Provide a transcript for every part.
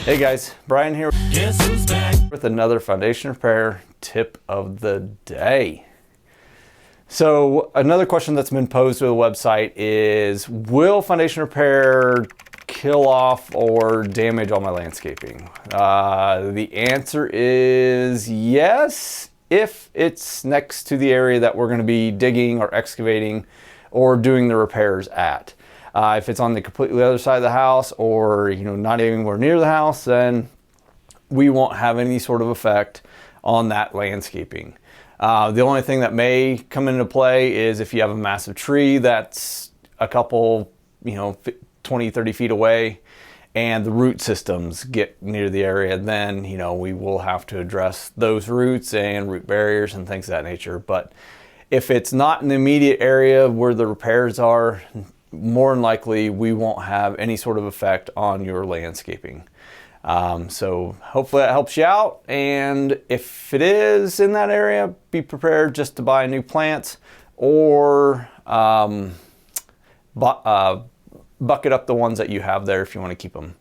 Hey guys, Brian here Guess who's back? with another foundation repair tip of the day. So another question that's been posed to the website is, will foundation repair kill off or damage all my landscaping? The answer is yes, if it's next to the area that we're going to be digging or excavating or doing the repairs at. If it's on the completely other side of the house, or not anywhere near the house, then we won't have any sort of effect on that landscaping. The only thing that may come into play is if you have a massive tree that's a couple 20, 30 feet away and the root systems get near the area, then we will have to address those roots and root barriers and things of that nature. But if it's not in the immediate area where the repairs are, more than likely we won't have any sort of effect on your landscaping. So hopefully that helps you out, and if it is in that area, be prepared just to buy new plants or bucket up the ones that you have there if you want to keep them.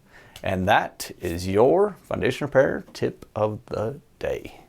And that is your foundation repair tip of the day.